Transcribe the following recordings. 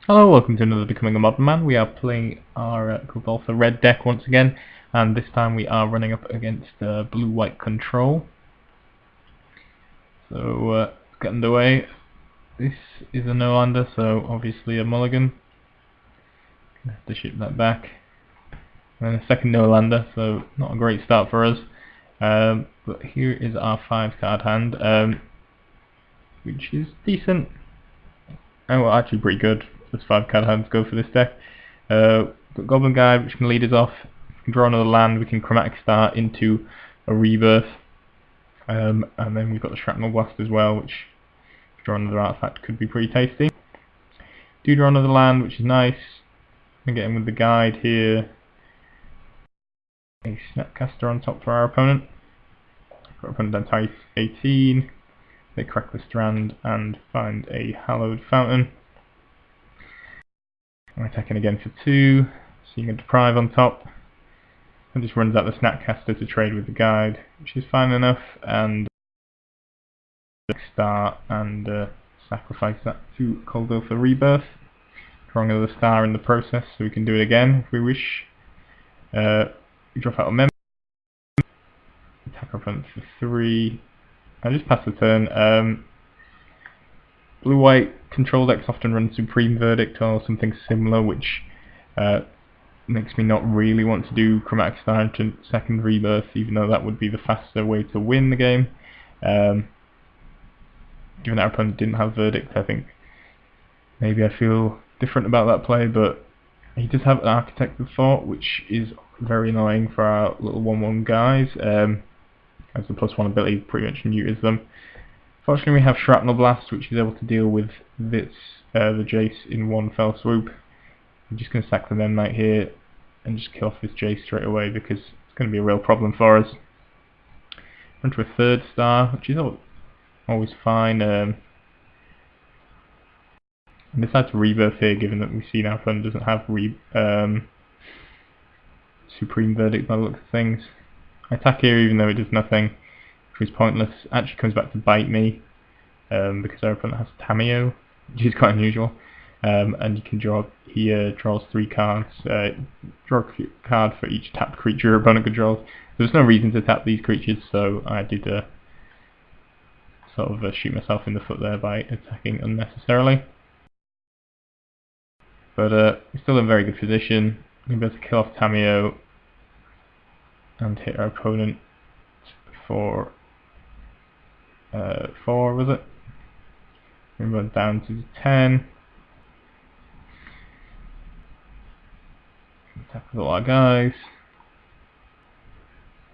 Hello, welcome to another Becoming a Modern Man. We are playing our Kuldotha red deck once again, and this time we are running up against blue-white control. So let's get underway. This is a no-lander, so obviously a mulligan. Gonna have to ship that back. And then a second no-lander, so not a great start for us. But here is our 5-card hand, which is decent. Oh, well, actually pretty good. Just 5-card hands go for this deck. Got Goblin Guide, which can lead us off. We can draw another land. We can Chromatic Star into a Rebirth, and then we've got the Shrapnel Blast as well, which if draw another artifact could be pretty tasty. Do draw another land, which is nice. We get in with the guide here. A Snapcaster on top for our opponent. Our opponent then ties 18. They crack the Strand and find a Hallowed Fountain. I'm attacking again for 2, seeing a Deprive on top. And just runs out the Snapcaster to trade with the guide, which is fine enough, and star and sacrifice that to Kuldotha Rebirth. Drawing another star in the process, so we can do it again if we wish. We drop out a member, attack our opponent for 3. I just pass the turn. Blue-white control decks often run Supreme Verdict or something similar, which makes me not really want to do Chromatic Star into second Rebirth, even though that would be the faster way to win the game. Given that our opponent didn't have Verdict, I think maybe I feel different about that play, but he does have Architect of Thought, which is very annoying for our little 1/1 guys, as the +1 ability pretty much neuters them. Fortunately, we have Shrapnel Blast, which is able to deal with this, the Jace in one fell swoop. I'm just going to sack the Mem Knight here and just kill off this Jace straight away, because it's going to be a real problem for us. Run to a 3rd star, which is always fine. And decide to Rebirth here, given that we've seen our opponent doesn't have Supreme Verdict by the looks of things. I attack here even though it does nothing, which is pointless. Actually comes back to bite me, because our opponent has Tamiyo, which is quite unusual. And you can draw, he draws 3 cards, draw a card for each tapped creature your opponent controls. There's no reason to tap these creatures, so I did sort of shoot myself in the foot there by attacking unnecessarily. But we're still in a very good position. We're able to kill off Tamiyo and hit our opponent for 4, was it? We run down to 10. Attack with all our guys.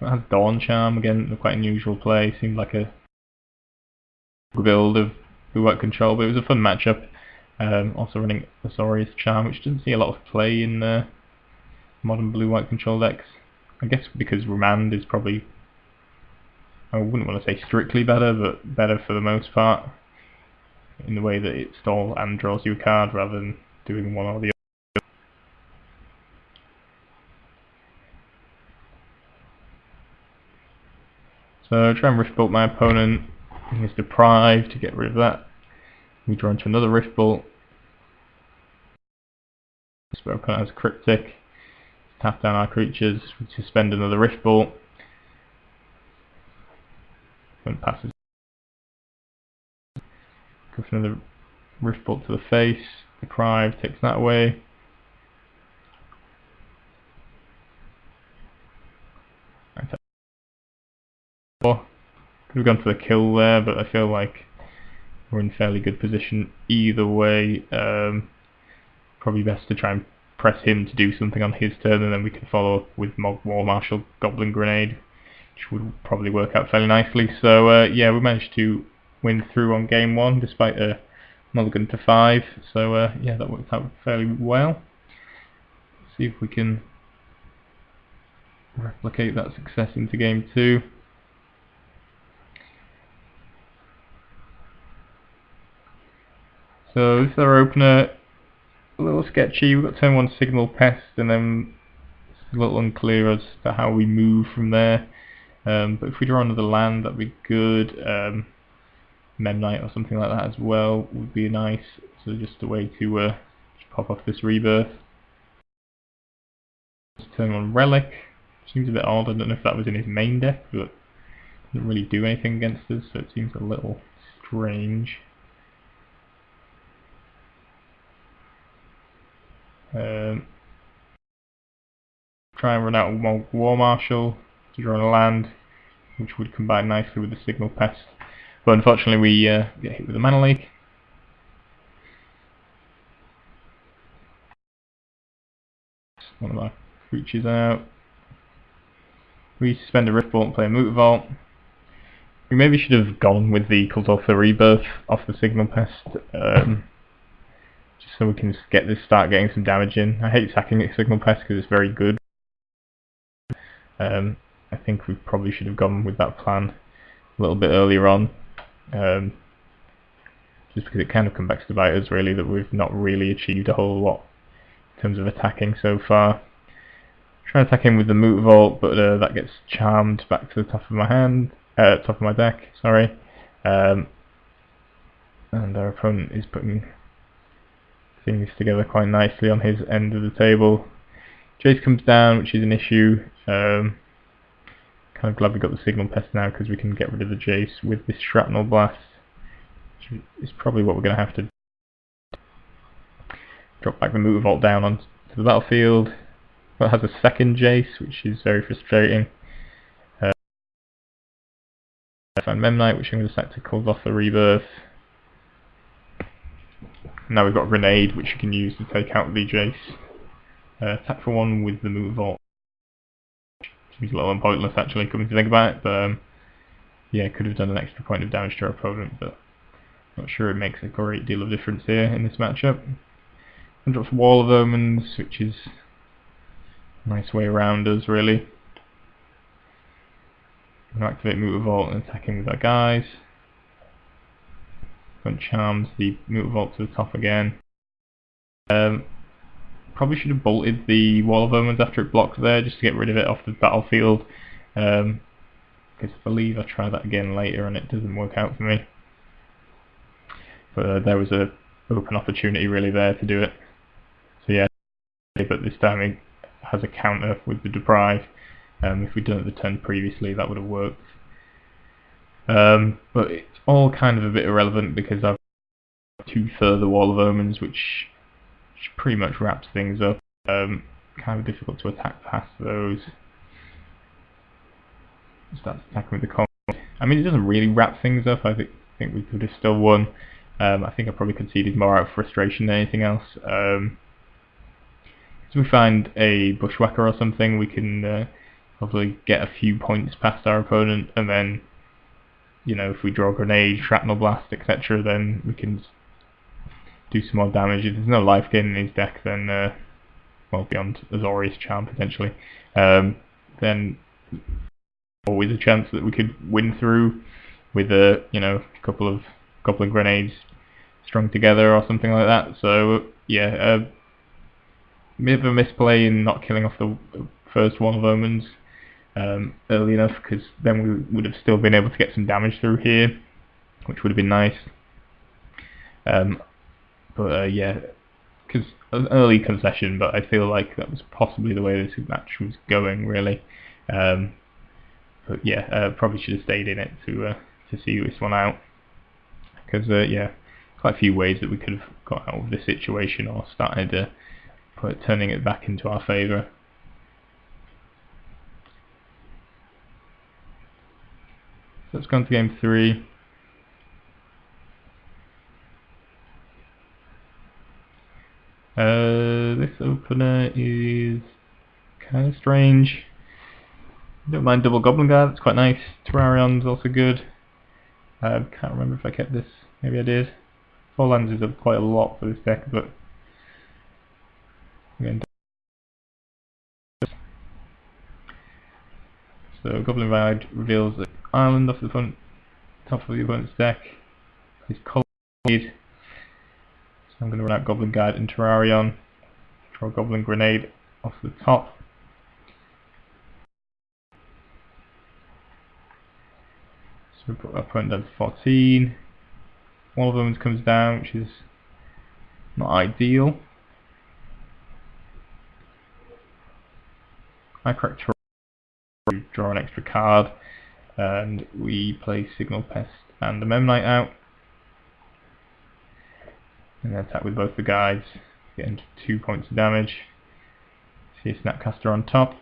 It has Dawn Charm, again, quite unusual play. Seemed like a build of blue-white control, but it was a fun matchup. Also running Azorius Charm, which doesn't see a lot of play in modern blue-white control decks. I guess because Remand is probably, I wouldn't want to say strictly better, but better for the most part, in the way that it stalls and draws you a card rather than doing one or the other. So try and Rift Bolt my opponent. He's Deprived to get rid of that. We draw into another Rift Bolt. So our opponent has Cryptic. Tap down our creatures. We suspend another Rift Bolt. Opponent passes. Go for another Rift Bolt to the face. Deprived takes that away. Could have gone for the kill there, but I feel like we're in fairly good position either way. Probably best to try and press him to do something on his turn, and then we can follow up with War Marshal Goblin Grenade, which would probably work out fairly nicely. So yeah, we managed to win through on game 1 despite a mulligan to 5. So yeah, that worked out fairly well. Let's see if we can replicate that success into game 2. So this is our opener. A little sketchy. We've got turn 1 Signal Pest, and then it's a little unclear as to how we move from there. But if we draw another land, that'd be good. Mem Knight or something like that as well would be nice. So just a way to pop off this rebirth. Let's turn on Relic. Seems a bit odd. I don't know if that was in his main deck, but doesn't really do anything against us, so it seems a little strange. Try and run out a War Marshal to draw a land, which would combine nicely with the Signal Pest. But unfortunately we get hit with a Mana Leak. One of our creatures out. We spend a Rift Bolt and play a Moot Vault. We maybe should have gone with the Kuldotha Rebirth off the Signal Pest, just so we can start getting some damage in. I hate sacking a Signal Pest because it's very good. I think we probably should have gone with that plan a little bit earlier on, just because it kind of comes back to bite us really, that we've not really achieved a whole lot in terms of attacking so far. Try to attack him with the Moot Vault, but that gets charmed back to the top of my top of my deck. Sorry, and our opponent is putting things together quite nicely on his end of the table. Jace comes down, which is an issue. Kind of glad we got the Signal Pest now, because we can get rid of the Jace with this Shrapnel Blast, which is probably what we're going to have to drop back the Moot Vault down onto the battlefield. But it has a second Jace, which is very frustrating. Find Memnite, which I'm going to set to Kuldotha Rebirth. Now we've got a Grenade, which you can use to take out the Jace. Attack for 1 with the Moot Vault. Seems a little pointless actually, coming to think about it, but yeah, could have done an extra point of damage to our opponent, but not sure it makes a great deal of difference here in this matchup. And drops Wall of Omens, which is a nice way around us really. I'm going to activate Moot Vault and attack him with our guys. Front charms the Moot Vault to the top again. Probably should have bolted the Wall of Omens after it blocked there, just to get rid of it off the battlefield. Because I believe I tried that again later and it doesn't work out for me. But there was a open opportunity really there to do it. So yeah, but this time it has a counter with the Deprive. If we'd done it the turn previously, that would have worked. But it's all kind of a bit irrelevant because I've got 2 further Wall of Omens, which pretty much wraps things up. Kind of difficult to attack past those. Starts attacking with the combat. I mean, it doesn't really wrap things up. I think we could have still won. I think I probably conceded more out of frustration than anything else. So if we find a Bushwhacker or something, we can hopefully get a few points past our opponent, and then, you know, if we draw Grenade, Shrapnel Blast, etc., then we can do some more damage. If there's no life gain in his deck, then, well, beyond Azorius Charm potentially, then always a chance that we could win through with a, you know, couple of Goblin Grenades strung together or something like that. So yeah, a bit of a misplay in not killing off the first Wall of Omens early enough, because then we would have still been able to get some damage through here, which would have been nice. But yeah, because an early concession, but I feel like that was possibly the way this match was going really. But yeah, probably should have stayed in it to see this one out, because yeah, quite a few ways that we could have got out of this situation or started turning it back into our favour. So let's go on to game 3. This opener is kind of strange. Don't mind double Goblin Guard, that's quite nice. Terrarion's also good. Can't remember if I kept this, maybe I did. 4 lands is quite a lot for this deck, but again. So Goblin Guard reveals the island off the top of the opponent's deck. His color. So I'm going to run out Goblin Guard and Terrarion. Draw Goblin Grenade off the top. So we put our opponent down to 14. One of them comes down, which is not ideal. I correct to draw an extra card, and we play Signal Pest and the Memnite out, and then attack with both the guides, getting 2 points of damage. See a Snapcaster on top,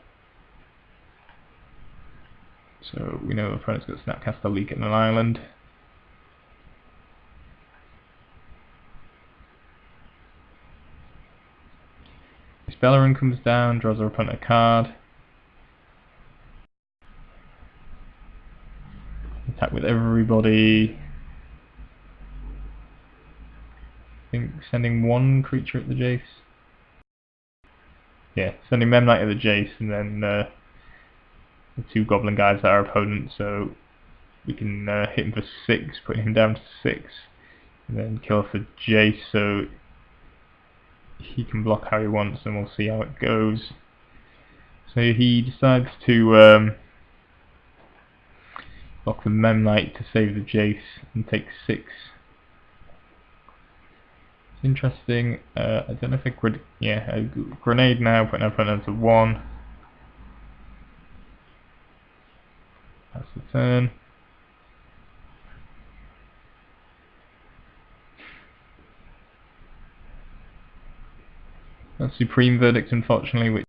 so we know the opponent's got Snapcaster, Leak and an island. Bellerin comes down, draws our opponent a card. Attack with everybody. I think sending one creature at the Jace. Yeah, sending Memnite at the Jace, and then the 2 Goblin guys that are our opponent, so we can hit him for 6, putting him down to 6, and then kill off the Jace, so he can block how he wants, and we'll see how it goes. So he decides to block the Memnite to save the Jace and take 6. It's interesting. I don't know if a grenade now, putting our opponent to 1. That's the turn. A Supreme Verdict, unfortunately, which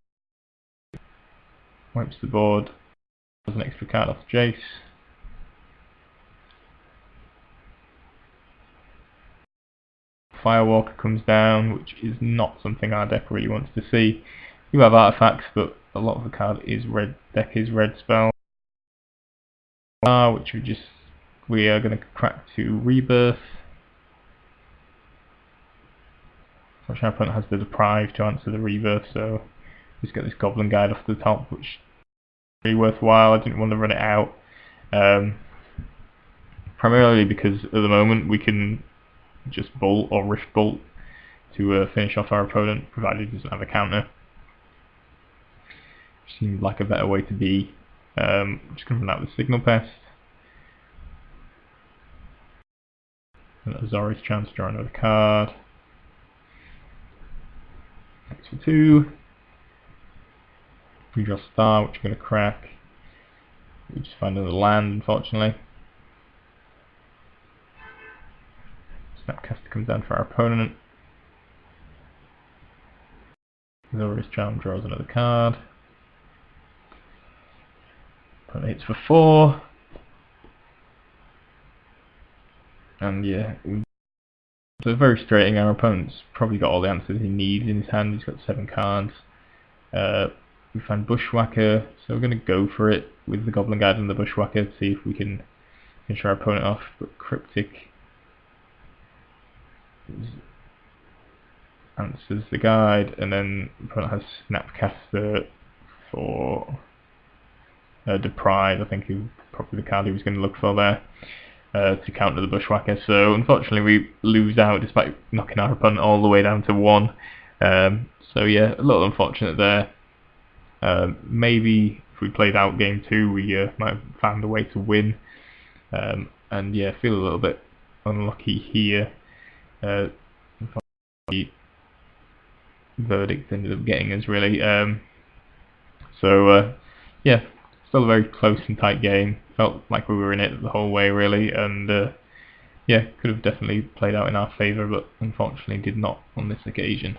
wipes the board. There's an extra card off Jace. Firewalker comes down, which is not something our deck really wants to see. You have artifacts, but a lot of the card is red. Deck is red spell, which we are going to crack to Rebirth. Unfortunately, our opponent has the Deprive to answer the Rebirth, so just get this Goblin Guide off the top, which is really worthwhile. I didn't want to run it out, primarily because at the moment we can just Bolt or Rift Bolt to finish off our opponent, provided he doesn't have a counter. Seemed like a better way to be. Just going to run out with Signal Pest. And Azorius chance to draw another card. Next for 2. We draw Star, which we're going to crack. We just find another land, unfortunately. Snapcaster comes down for our opponent. Azorius Charm draws another card. Opponent hits for 4. And yeah, so very frustrating. Our opponent's probably got all the answers he needs in his hand. He's got 7 cards. We find Bushwhacker, so we're going to go for it with the Goblin Guide and the Bushwhacker to see if we can finish our opponent off. But Cryptic answers the guide, and then the opponent has Snapcaster for Deprive, I think is probably the card he was going to look for there, to counter the Bushwhacker. So unfortunately we lose out despite knocking our opponent all the way down to 1. So yeah, a little unfortunate there. Maybe if we played out game 2 we might have found a way to win. And yeah, feel a little bit unlucky here. The verdict ended up getting us, really. Yeah, still a very close and tight game. Felt like we were in it the whole way, really, and yeah, could have definitely played out in our favour, but unfortunately did not on this occasion.